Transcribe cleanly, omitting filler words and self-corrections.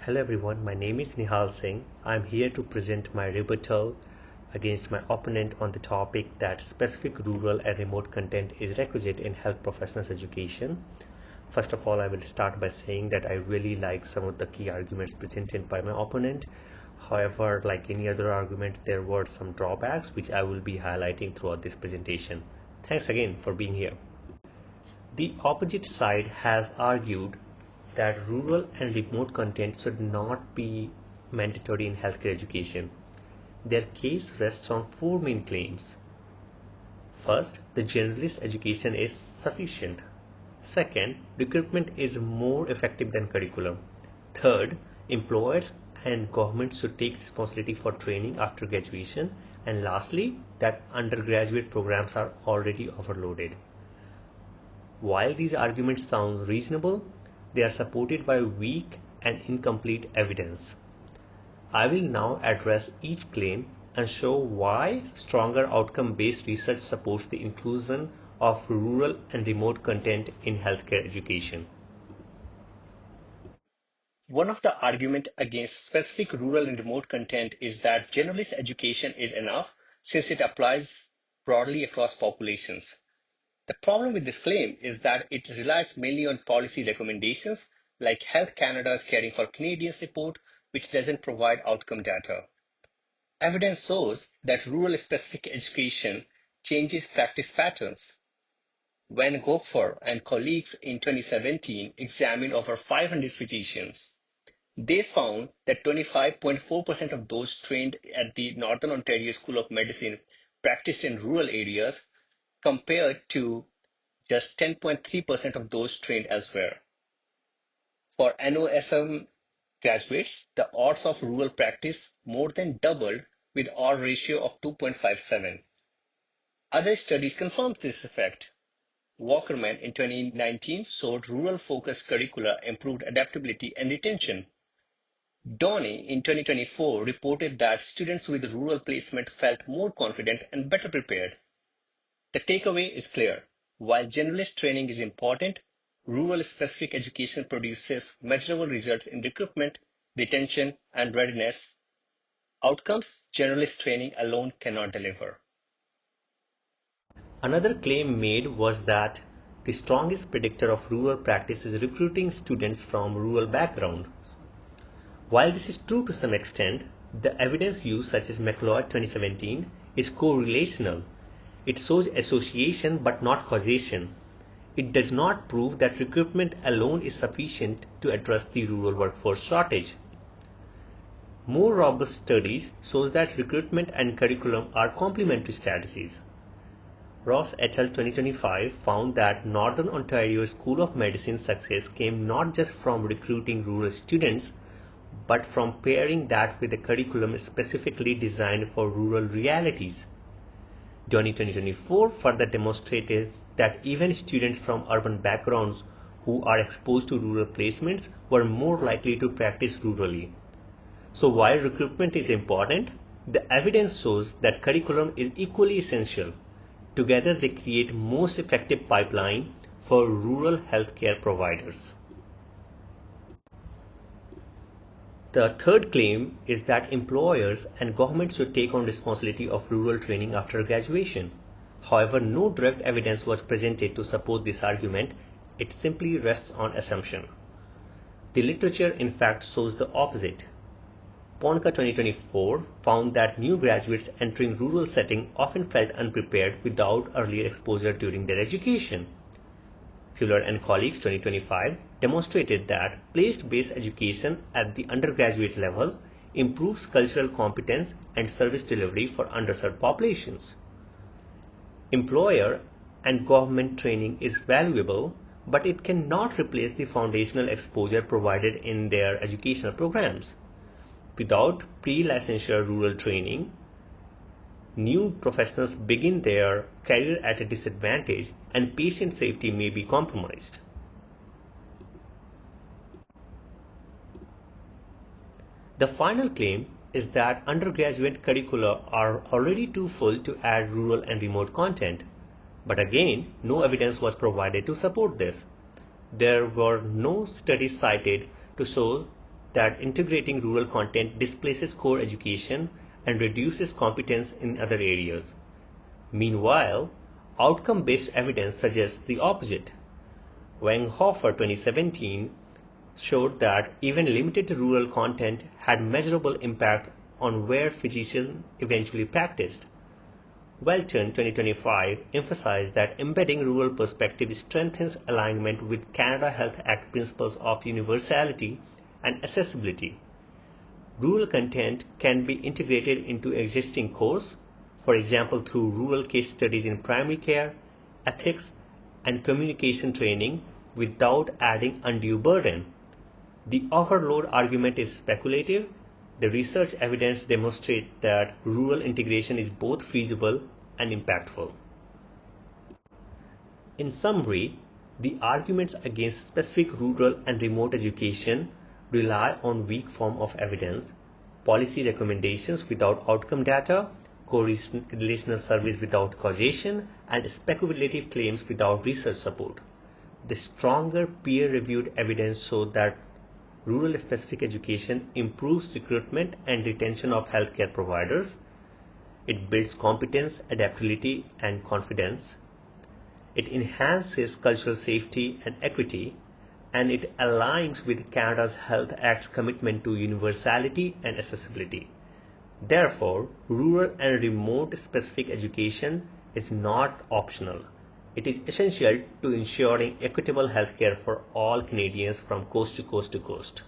Hello everyone, my name is Nehal Singh. I'm here to present my rebuttal against my opponent on the topic that specific rural and remote content is requisite in health professionals education. First of all, I will start by saying that I really like some of the key arguments presented by my opponent. However, like any other argument, there were some drawbacks which I will be highlighting throughout this presentation. Thanks again for being here. The opposite side has argued that rural and remote content should not be mandatory in healthcare education. Their case rests on four main claims. First, the generalist education is sufficient. Second, recruitment is more effective than curriculum. Third, employers and governments should take responsibility for training after graduation. And lastly, that undergraduate programs are already overloaded. While these arguments sound reasonable, they are supported by weak and incomplete evidence. I will now address each claim and show why stronger outcome-based research supports the inclusion of rural and remote content in healthcare education. One of the arguments against specific rural and remote content is that generalist education is enough since it applies broadly across populations. The problem with this claim is that it relies mainly on policy recommendations like Health Canada's Caring for Canadians report, which doesn't provide outcome data. Evidence shows that rural-specific education changes practice patterns. When Gopher and colleagues in 2017 examined over 500 physicians, they found that 25.4% of those trained at the Northern Ontario School of Medicine practiced in rural areas, compared to just 10.3% of those trained elsewhere. For NOSM graduates, the odds of rural practice more than doubled with odds ratio of 2.57. Other studies confirmed this effect. Walkerman in 2019 showed rural-focused curricula improved adaptability and retention. Donnie in 2024 reported that students with rural placement felt more confident and better prepared. The takeaway is clear. While generalist training is important, rural-specific education produces measurable results in recruitment, retention, and readiness. Outcomes generalist training alone cannot deliver. Another claim made was that the strongest predictor of rural practice is recruiting students from rural backgrounds. While this is true to some extent, the evidence used, such as McLeod 2017, is correlational. It shows association but not causation. It does not prove that recruitment alone is sufficient to address the rural workforce shortage. More robust studies show that recruitment and curriculum are complementary strategies. Ross et al. 2025 found that Northern Ontario School of Medicine success came not just from recruiting rural students, but from pairing that with a curriculum specifically designed for rural realities. Johnny 2024 further demonstrated that even students from urban backgrounds who are exposed to rural placements were more likely to practice rurally. So while recruitment is important, the evidence shows that curriculum is equally essential. Together they create most effective pipeline for rural healthcare providers. The third claim is that employers and governments should take on responsibility of rural training after graduation. However, no direct evidence was presented to support this argument. It simply rests on assumption. The literature in fact shows the opposite. Ponca 2024 found that new graduates entering rural setting often felt unprepared without earlier exposure during their education. Fuller and colleagues 2025 demonstrated that place-based education at the undergraduate level improves cultural competence and service delivery for underserved populations. Employer and government training is valuable, but it cannot replace the foundational exposure provided in their educational programs. Without pre-licensure rural training, new professionals begin their career at a disadvantage and patient safety may be compromised. The final claim is that undergraduate curricula are already too full to add rural and remote content. But again, no evidence was provided to support this. There were no studies cited to show that integrating rural content displaces core education and reduces competence in other areas. Meanwhile, outcome-based evidence suggests the opposite. Wanghofer 2017 showed that even limited rural content had measurable impact on where physicians eventually practiced. Welton 2025 emphasized that embedding rural perspective strengthens alignment with Canada Health Act principles of universality and accessibility. Rural content can be integrated into existing course, for example through rural case studies in primary care, ethics, and communication training without adding undue burden. The overload argument is speculative. The research evidence demonstrates that rural integration is both feasible and impactful. In summary, the arguments against specific rural and remote education rely on weak form of evidence, policy recommendations without outcome data, correlational surveys without causation, and speculative claims without research support. The stronger peer-reviewed evidence shows that rural-specific education improves recruitment and retention of healthcare providers. It builds competence, adaptability, and confidence. It enhances cultural safety and equity, and it aligns with Canada's Health Act's commitment to universality and accessibility. Therefore, rural and remote specific education is not optional. It is essential to ensuring equitable healthcare for all Canadians from coast to coast to coast.